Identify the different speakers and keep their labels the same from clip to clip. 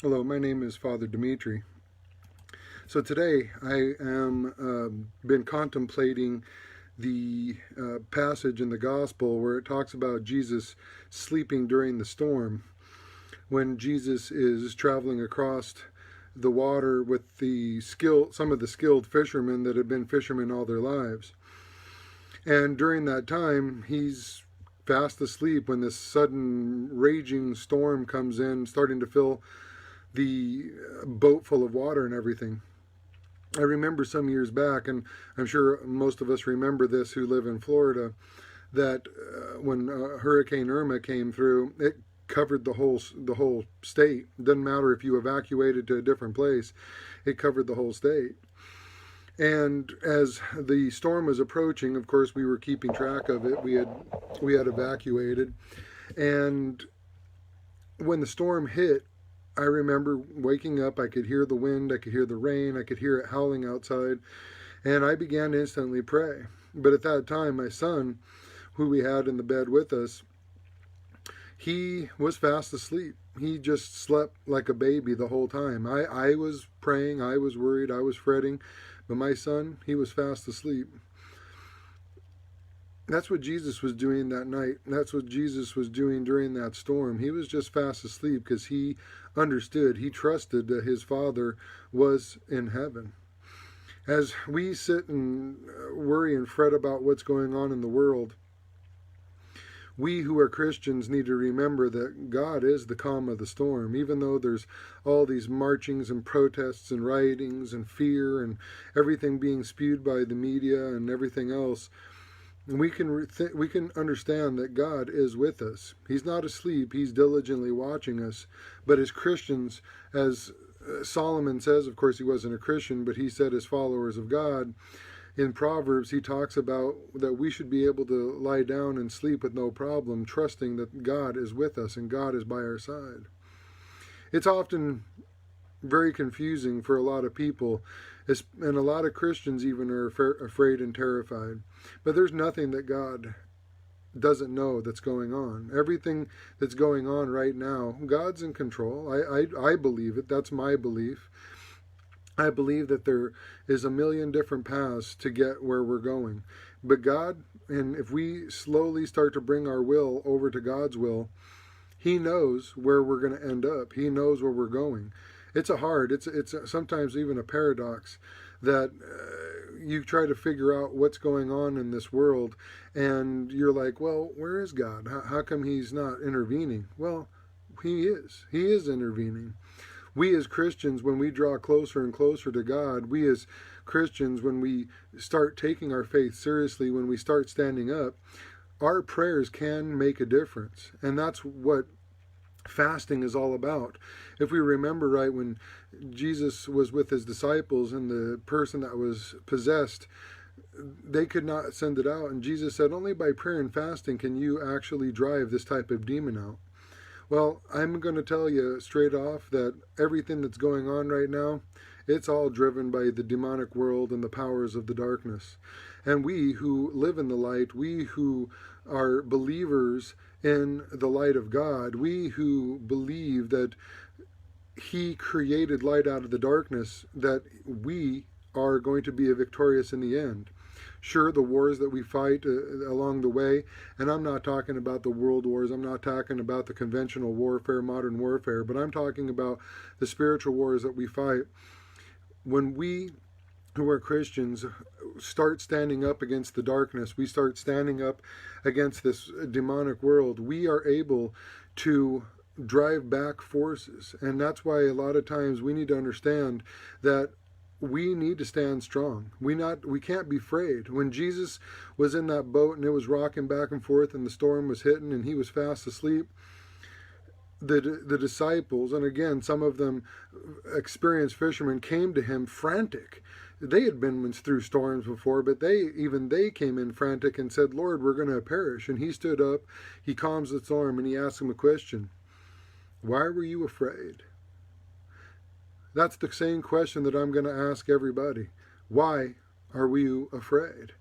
Speaker 1: Hello, my name is Father Demetri. So today I am been contemplating the passage in the Gospel where it talks about Jesus sleeping during the storm, when Jesus is traveling across the water with some of the skilled fishermen that have been fishermen all their lives. And during that time, he's fast asleep when this sudden raging storm comes in, starting to fill the boat full of water and everything. I remember some years back, and I'm sure most of us remember this who live in Florida, that when Hurricane Irma came through, it covered the whole state. It doesn't matter if you evacuated to a different place, it covered the whole state. And as the storm was approaching, of course, we were keeping track of it. We had evacuated, and when the storm hit, I remember waking up, I could hear the wind, I could hear the rain, I could hear it howling outside, and I began to instantly pray. But at that time, my son, who we had in the bed with us, he was fast asleep. He just slept like a baby the whole time. I was praying, I was worried, I was fretting, but my son, he was fast asleep. That's what Jesus was doing that night. That's what Jesus was doing during that storm. He was just fast asleep because he understood, he trusted that his Father was in heaven. As we sit and worry and fret about what's going on in the world, we who are Christians need to remember that God is the calm of the storm. Even though there's all these marchings and protests and riotings and fear and everything being spewed by the media and everything else, we can understand that God is with us. He's not asleep. He's diligently watching us. But as Christians, as Solomon says, of course he wasn't a Christian, but he said as followers of God, in Proverbs he talks about that we should be able to lie down and sleep with no problem, trusting that God is with us and God is by our side. It's often very confusing for a lot of people, and a lot of Christians even are afraid and terrified. But there's nothing that God doesn't know that's going on. Everything that's going on right now, God's in control. I believe it. That's my belief. I believe that there is a million different paths to get where we're going. But God, and if we slowly start to bring our will over to God's will, He knows where we're going to end up. He knows where we're going. It's sometimes even a paradox that you try to figure out what's going on in this world, and you're like, well, where is God? How come He's not intervening? Well, He is. He is intervening. We as Christians, when we draw closer and closer to God, we as Christians, when we start taking our faith seriously, when we start standing up, our prayers can make a difference. And that's what fasting is all about. If we remember right, when Jesus was with his disciples and the person that was possessed, they could not send it out. And Jesus said, only by prayer and fasting can you actually drive this type of demon out. Well, I'm going to tell you straight off that everything that's going on right now, it's all driven by the demonic world and the powers of the darkness. And we who live in the light, we who are believers in the light of God, we who believe that He created light out of the darkness, that we are going to be victorious in the end. Sure, the wars that we fight along the way, and I'm not talking about the world wars, I'm not talking about the conventional warfare, modern warfare, but I'm talking about the spiritual wars that we fight. When we who are Christians start standing up against the darkness, we start standing up against this demonic world, we are able to drive back forces. And that's why a lot of times we need to understand that we need to stand strong. We can't be afraid. When Jesus was in that boat and it was rocking back and forth and the storm was hitting and he was fast asleep, the disciples, and again some of them experienced fishermen, came to him frantic. They had been through storms before, but they came in frantic and said, Lord, we're going to perish. And he stood up, he calms the storm, and he asked them a question. Why were you afraid? That's the same question that I'm going to ask everybody. Why are we afraid?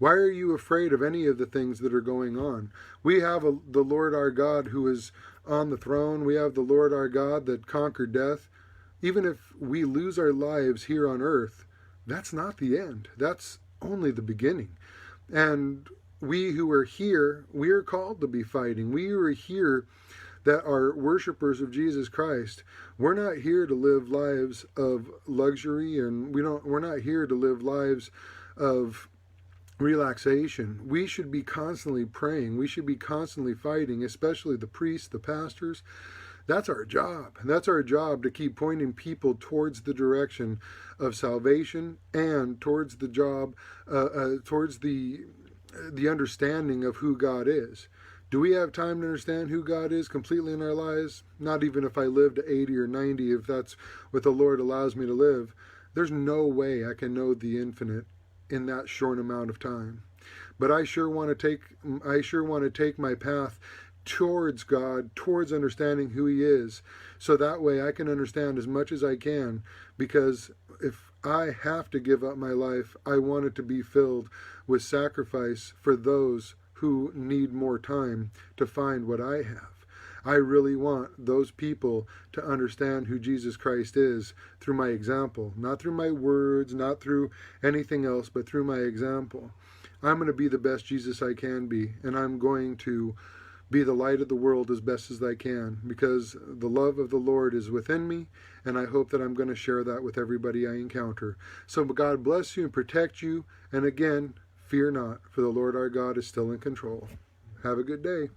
Speaker 1: Why are you afraid of any of the things that are going on? We have the Lord our God who is on the throne. We have the Lord our God that conquered death. Even if we lose our lives here on earth, that's not the end. That's only the beginning. And we who are here, we are called to be fighting. We who are here that are worshipers of Jesus Christ, we're not here to live lives of luxury, and we're not here to live lives of relaxation. We should be constantly praying. We should be constantly fighting, especially the priests, the pastors. That's our job. That's our job, to keep pointing people towards the direction of salvation and towards the job, towards the understanding of who God is. Do we have time to understand who God is completely in our lives? Not even if I live to 80 or 90, if that's what the Lord allows me to live. There's no way I can know the infinite in that short amount of time. But I sure want to take my path towards God, towards understanding who He is, so that way I can understand as much as I can, because if I have to give up my life, I want it to be filled with sacrifice for those who need more time to find what I have. I really want those people to understand who Jesus Christ is through my example, not through my words, not through anything else, but through my example. I'm going to be the best Jesus I can be, and I'm going to be the light of the world as best as I can, because the love of the Lord is within me, and I hope that I'm going to share that with everybody I encounter. So God bless you and protect you, and again, fear not, for the Lord our God is still in control. Have a good day.